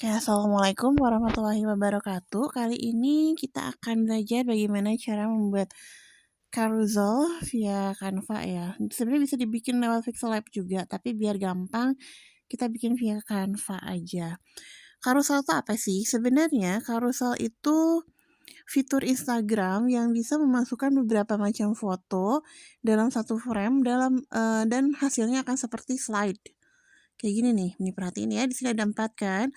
Oke, assalamualaikum warahmatullahi wabarakatuh. Kali ini kita akan belajar bagaimana cara membuat carousel via Canva ya. Sebenarnya bisa dibikin lewat Pixel Lab juga, tapi biar gampang kita bikin via Canva aja. Carousel itu apa sih? Sebenarnya carousel itu fitur Instagram yang bisa memasukkan beberapa macam foto dalam satu frame dan hasilnya akan seperti slide. Kayak gini nih perhatiin ya, di sini ada 4 kan.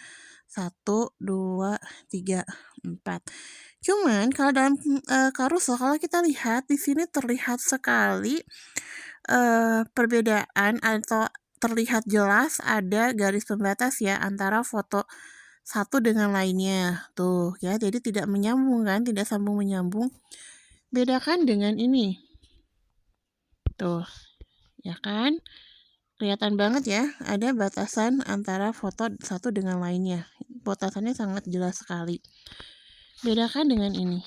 1, 2, 3, 4. Cuman kalau dalam, carousel kalau kita lihat di sini terlihat sekali, perbedaan atau terlihat jelas ada garis pembatas ya antara foto satu dengan lainnya. Tuh ya, jadi tidak menyambung kan, tidak sambung menyambung. Bedakan dengan ini. Tuh, ya kan? Kelihatan banget ya, ada batasan antara foto satu dengan lainnya. Batasannya sangat jelas sekali. Bedakan dengan ini.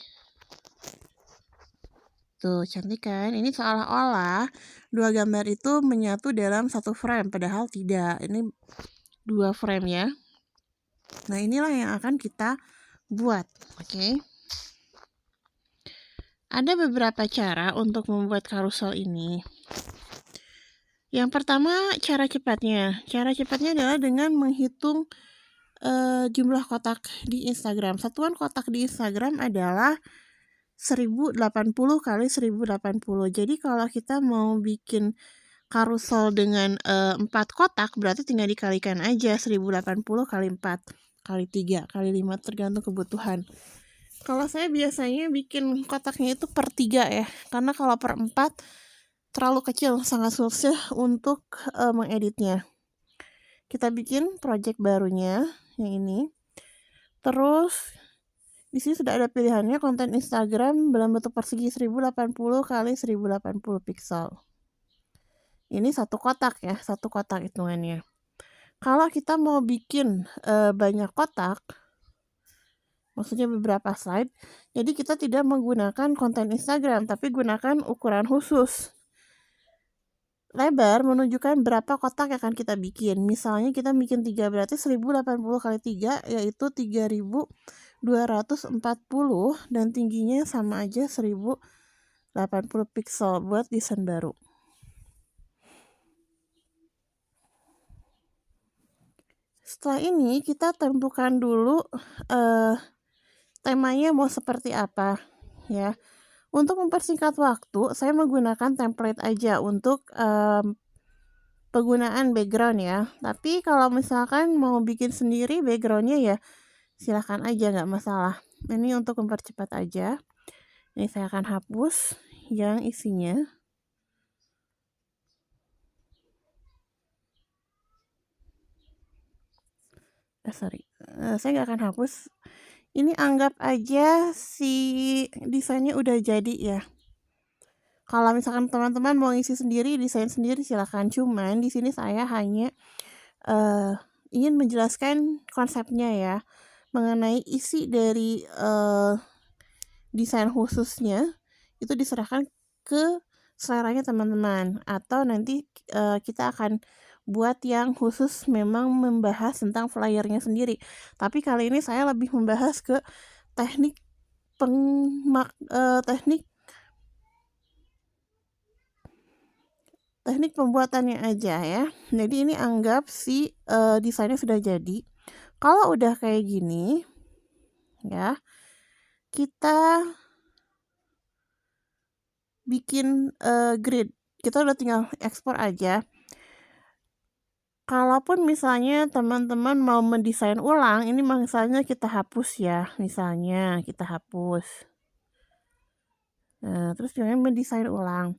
Tuh, cantik kan? Ini seolah-olah dua gambar itu menyatu dalam satu frame, padahal tidak. Ini dua frame ya. Nah, inilah yang akan kita buat, oke? Ada beberapa cara untuk membuat carousel ini. Yang pertama, cara cepatnya. Cara cepatnya adalah dengan menghitung jumlah kotak di Instagram. Satuan kotak di Instagram adalah 1080 kali 1080. Jadi kalau kita mau bikin carousel dengan 4 kotak, berarti tinggal dikalikan aja 1080 kali 4 kali 3 kali 5, tergantung kebutuhan. Kalau saya biasanya bikin kotaknya itu per 3 ya, karena kalau per 4 terlalu kecil, sangat susah untuk mengeditnya. Kita bikin project barunya yang ini. Terus di sini sudah ada pilihannya konten Instagram dalam bentuk persegi 1080 kali 1080 pixel. Ini satu kotak ya, satu kotak hitungannya. Kalau kita mau bikin banyak kotak, maksudnya beberapa slide, jadi kita tidak menggunakan konten Instagram, tapi gunakan ukuran khusus. Lebar menunjukkan berapa kotak yang akan kita bikin. Misalnya kita bikin 3, berarti 1080 kali 3 yaitu 3240 dan tingginya sama aja 1080 pixel buat desain baru. Setelah ini kita tentukan dulu temanya mau seperti apa ya. Untuk mempersingkat waktu, saya menggunakan template aja untuk penggunaan background ya. Tapi kalau misalkan mau bikin sendiri backgroundnya ya silahkan aja, nggak masalah. Ini untuk mempercepat aja. Ini saya akan hapus yang isinya. Saya nggak akan hapus. Ini anggap aja si desainnya udah jadi ya. Kalau misalkan teman-teman mau ngisi sendiri, desain sendiri silakan. Cuman di sini saya hanya ingin menjelaskan konsepnya ya, mengenai isi dari desain khususnya itu diserahkan ke seleranya teman-teman, atau nanti kita akan buat yang khusus memang membahas tentang flyernya sendiri. Tapi kali ini saya lebih membahas ke teknik teknik pembuatannya aja ya. Jadi ini anggap si desainnya sudah jadi. Kalau udah kayak gini ya, kita bikin grid. Kita udah tinggal ekspor aja. Kalaupun misalnya teman-teman mau mendesain ulang, ini misalnya kita hapus ya, misalnya kita hapus. Nah, terus jangan mendesain ulang.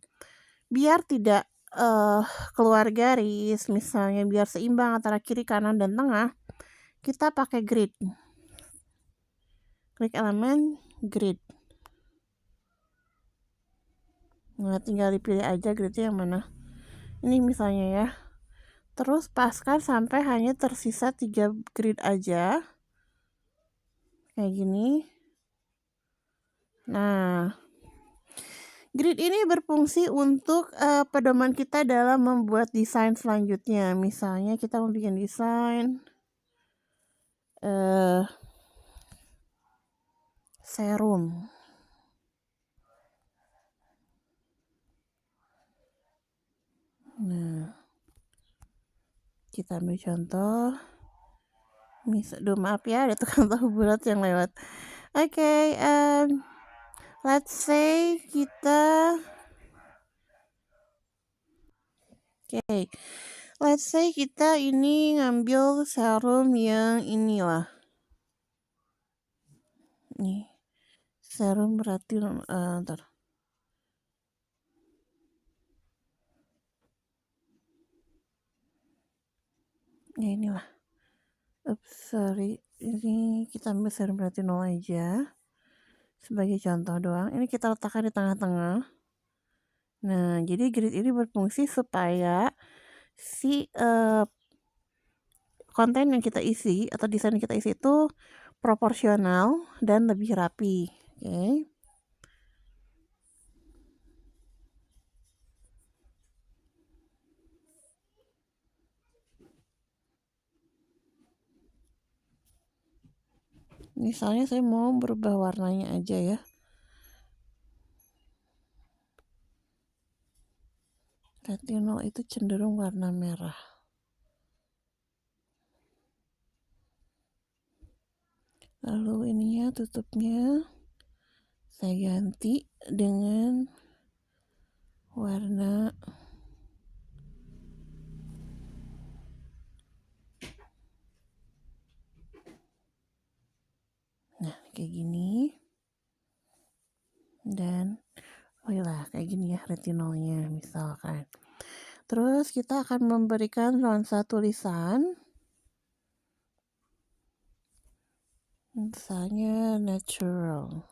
Biar tidak keluar garis, misalnya biar seimbang antara kiri, kanan, dan tengah, kita pakai grid. Klik elemen grid. Nah, tinggal dipilih aja gridnya yang mana. Ini misalnya ya. Terus paskan sampai hanya tersisa 3 grid aja. Kayak gini. Nah, grid ini berfungsi untuk pedoman kita dalam membuat desain selanjutnya. Misalnya kita mau bikin desain serum. Nah, kita ambil contoh. Maaf ya, ada tukang tahu bulat yang lewat. Oke, let's say kita ini ngambil serum yang inilah. Nih, serum berarti ntar. Ya inilah. Sorry, ini kita ambil serum berarti 0 aja. Sebagai contoh doang. Ini kita letakkan di tengah-tengah. Nah, jadi grid ini berfungsi supaya si konten yang kita isi atau desain yang kita isi itu proporsional dan lebih rapi. Oke. Misalnya saya mau berubah warnanya aja ya. Retinol itu cenderung warna merah. Lalu ininya tutupnya saya ganti dengan warna kayak gini. Dan kayak gini ya retinolnya misalkan. Terus kita akan memberikan nuansa tulisan. Misalnya natural.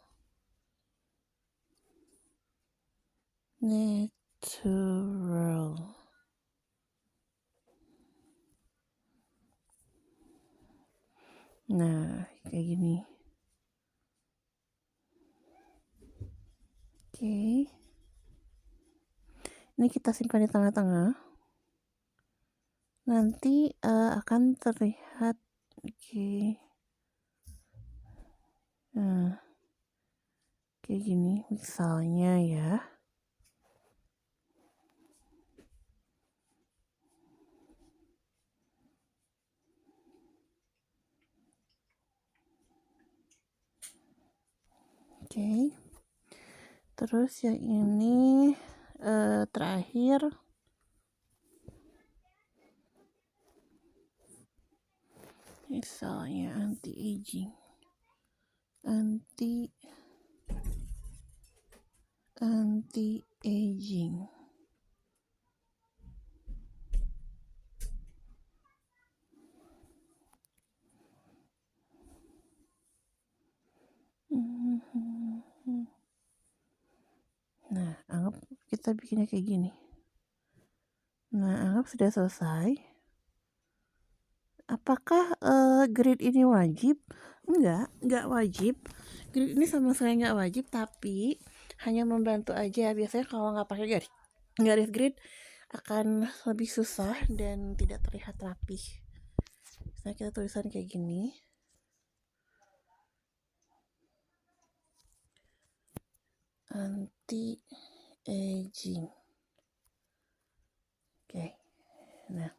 Nah, kayak gini. Oke. Ini kita simpan di tengah-tengah. Nanti akan terlihat. Oke. Nah, kayak gini misalnya ya. Oke. Terus yang ini terakhir misalnya anti-aging. Nah, anggap kita bikinnya kayak gini. Nah, anggap sudah selesai. Apakah grid ini wajib? Enggak wajib. Grid ini sama sekali nggak wajib, tapi hanya membantu aja. Biasanya kalau nggak pakai garis grid akan lebih susah dan tidak terlihat rapih. Misalnya kita tulisan kayak gini. Anti-aging. Oke. Nah,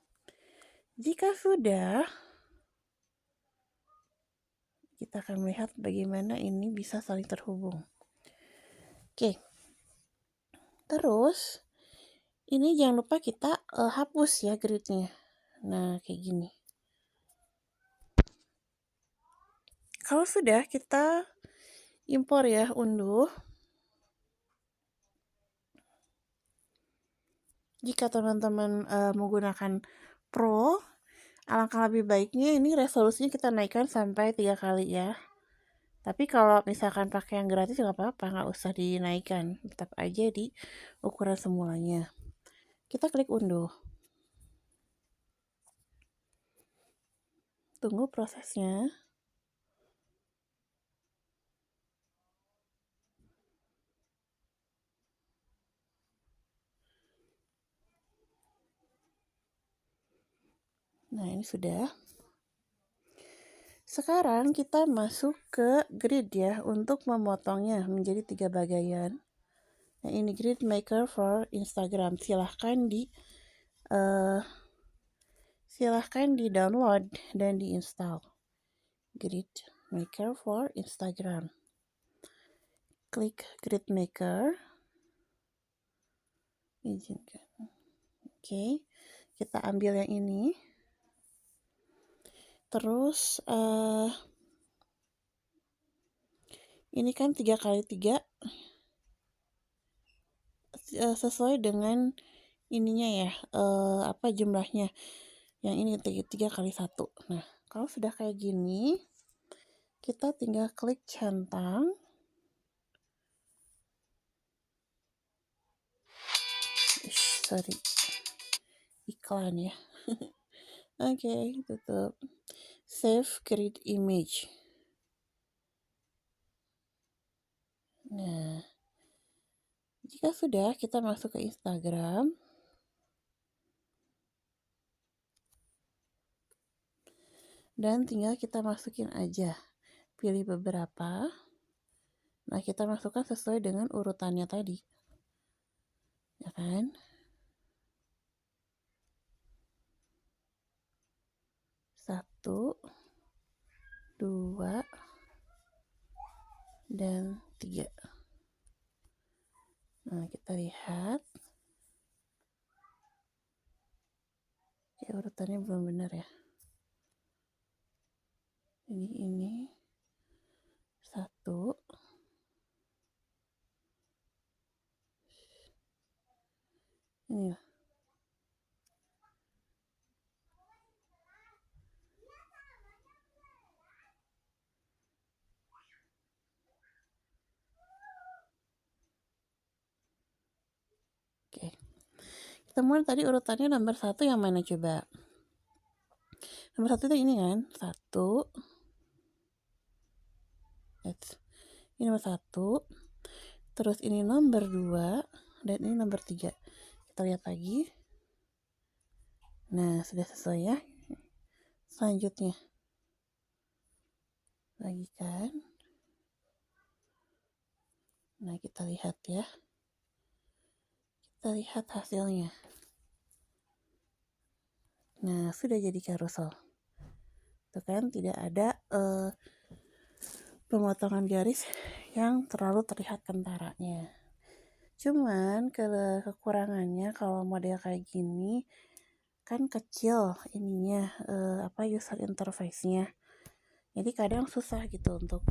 jika sudah, kita akan melihat bagaimana ini bisa saling terhubung. Oke. Terus, ini jangan lupa kita hapus ya gridnya. Nah, kayak gini. Kalau sudah, kita impor ya, unduh. Jika teman-teman menggunakan Pro, alangkah lebih baiknya ini resolusinya kita naikkan sampai 3 kali ya. Tapi kalau misalkan pakai yang gratis nggak apa-apa, nggak usah dinaikkan. Tetap aja di ukuran semulanya. Kita klik unduh. Tunggu prosesnya. Nah, ini sudah. Sekarang kita masuk ke grid ya, untuk memotongnya menjadi 3 bagian. Nah, ini grid maker for Instagram. Silahkan di download dan diinstal. Grid maker for Instagram. Klik grid maker. Izinkan. Oke, kita ambil yang ini. Terus ini kan 3x3 sesuai dengan ininya ya, apa jumlahnya. Yang ini 3x1. Nah, kalau sudah kayak gini, kita tinggal klik centang. Sorry, iklan ya. Oke, tutup. Save grid image. Nah, jika sudah, kita masuk ke Instagram. Dan tinggal kita masukin aja. Pilih beberapa. Nah, kita masukkan sesuai dengan urutannya tadi. Ya kan? 1, 2, dan 3. Nah, kita lihat. Ya, urutannya belum benar ya. Ini 1. Ini lah. Oke. Kita mulai tadi urutannya nomor 1 yang mana coba? Nomor 1 itu ini kan? 1. Ini nomor 1. Terus ini nomor 2. Dan ini nomor 3. Kita lihat lagi. Nah, sudah sesuai ya. Selanjutnya. Lagi kan? Nah, kita lihat ya. Kita lihat hasilnya. Nah, sudah jadi carousel. Itu kan tidak ada pemotongan garis yang terlalu terlihat kentaranya. Cuman kekurangannya kalau model kayak gini kan kecil ininya, user interface-nya. Jadi kadang susah gitu untuk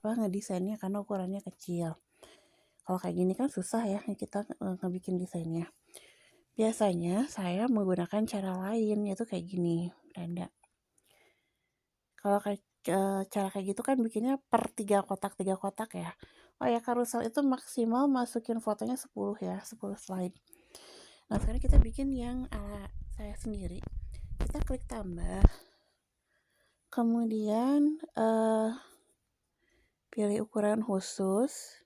ngedesainnya karena ukurannya kecil. Kalau kayak gini kan susah ya kita ngebikin desainnya. Biasanya saya menggunakan cara lain, yaitu kayak gini, beranda. Kalau kayak cara kayak gitu kan bikinnya per 3 kotak ya. Oh ya, carousel itu maksimal masukin fotonya 10 ya, 10 slide. Nah, sekarang kita bikin yang ala saya sendiri. Kita klik tambah. Kemudian pilih ukuran khusus.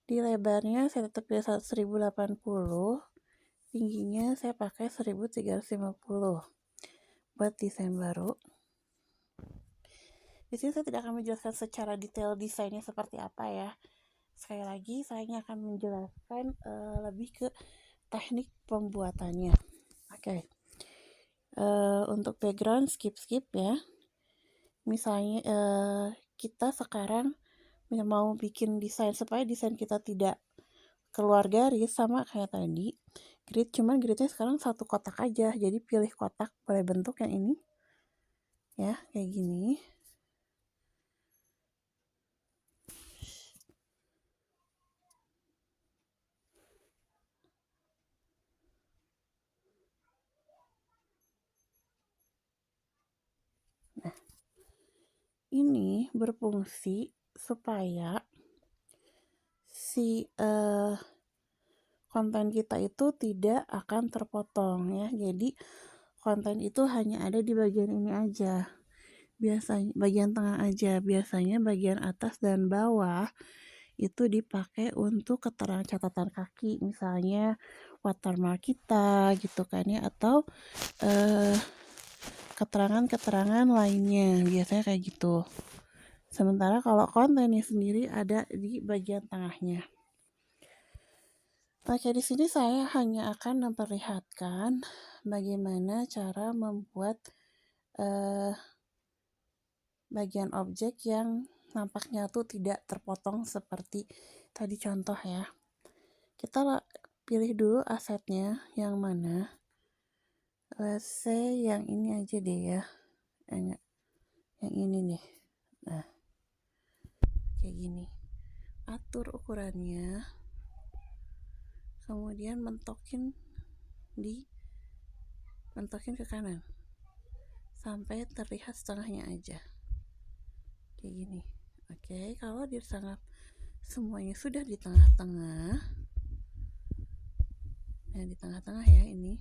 Di lebarnya saya tetap pilih 1080. Tingginya saya pakai 1350 buat desain baru. Di sini saya tidak akan menjelaskan secara detail desainnya seperti apa ya. Sekali lagi saya akan menjelaskan lebih ke teknik pembuatannya. Oke. Untuk background skip ya. Misalnya kita sekarang mau bikin desain supaya desain kita tidak keluar garis sama kayak tadi. Cuman gridnya sekarang 1 kotak aja. Jadi pilih kotak, boleh bentuk yang ini. Ya, kayak gini. Nah, ini berfungsi supaya si konten kita itu tidak akan terpotong ya. Jadi konten itu hanya ada di bagian ini aja. Biasanya bagian tengah aja. Biasanya bagian atas dan bawah itu dipakai untuk keterangan catatan kaki, misalnya watermark kita gitu kan ya, atau keterangan-keterangan lainnya, biasanya kayak gitu. Sementara kalau kontennya sendiri ada di bagian tengahnya. Oke, di sini saya hanya akan memperlihatkan bagaimana cara membuat bagian objek yang nampaknya tuh tidak terpotong seperti tadi contoh ya. Kita pilih dulu asetnya yang mana. Let's say yang ini aja deh ya. Yang ini nih. Nah, kayak gini. Atur ukurannya. Kemudian mentokin ke kanan. Sampai terlihat setengahnya aja. Kayak gini. Oke, kalau semuanya sudah di tengah-tengah. Nah, di tengah-tengah ya ini.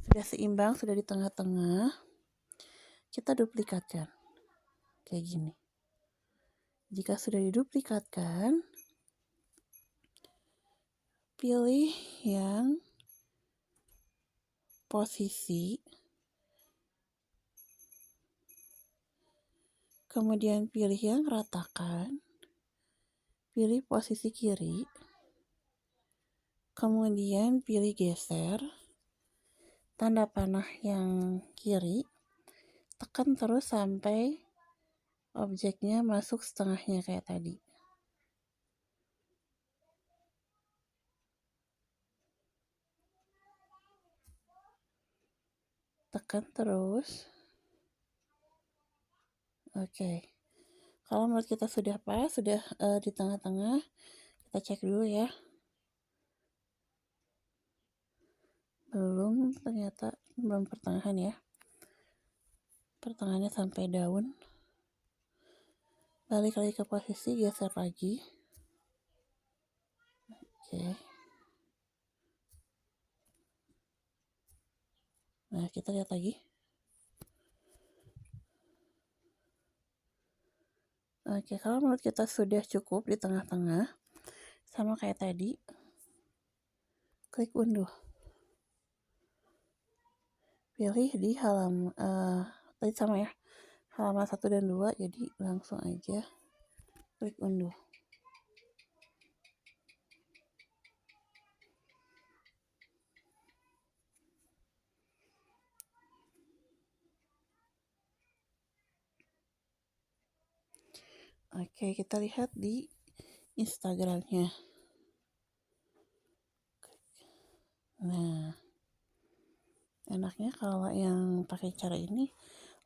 Sudah seimbang, sudah di tengah-tengah. Kita duplikatkan. Kayak gini. Jika sudah diduplikatkan, pilih yang posisi, kemudian pilih yang ratakan, pilih posisi kiri, kemudian pilih geser, tanda panah yang kiri, tekan terus sampai objeknya masuk setengahnya kayak tadi. Tekan terus. Oke. Kalau menurut kita sudah pas, sudah di tengah-tengah, kita cek dulu ya. Ternyata belum pertengahan ya. Pertengahannya sampai daun. Balik lagi ke posisi, geser lagi. Oke. Nah, kita lihat lagi. Oke, kalau menurut kita sudah cukup di tengah-tengah, sama kayak tadi, klik unduh. Pilih di halaman, tadi sama ya, halaman 1 dan 2, jadi langsung aja klik unduh. Oke, kita lihat di Instagramnya. Nah, enaknya kalau yang pakai cara ini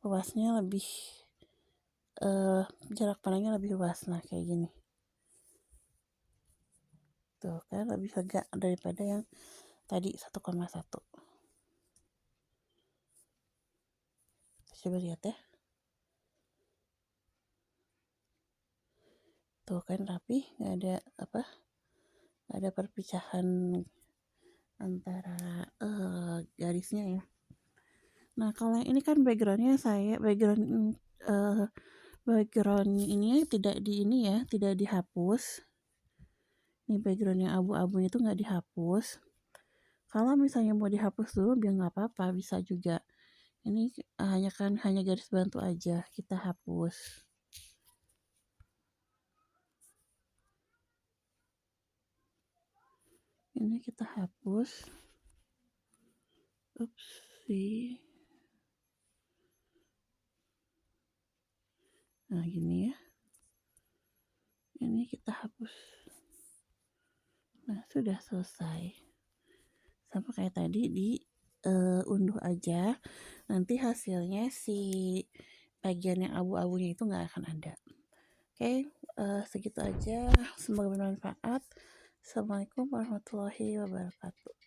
luasnya lebih jarak pandangnya lebih luas. Nah, kayak gini. Tuh kan lebih lega daripada yang tadi 1,1. Coba lihat ya. Tuh kan rapi, nggak ada perpicahan antara garisnya ya. Nah, kalau yang ini kan background ini tidak dihapus. Ini background yang abu-abu itu nggak dihapus. Kalau misalnya mau dihapus dulu biar nggak apa-apa, bisa juga. Ini hanya garis bantu aja, kita hapus. Ini kita hapus. Upsi. Nah, gini ya. Ini kita hapus. Nah, sudah selesai. Sama kayak tadi unduh aja. Nanti hasilnya si bagian yang abu-abunya itu nggak akan ada. Oke, segitu aja. Semoga bermanfaat. Assalamualaikum warahmatullahi wabarakatuh.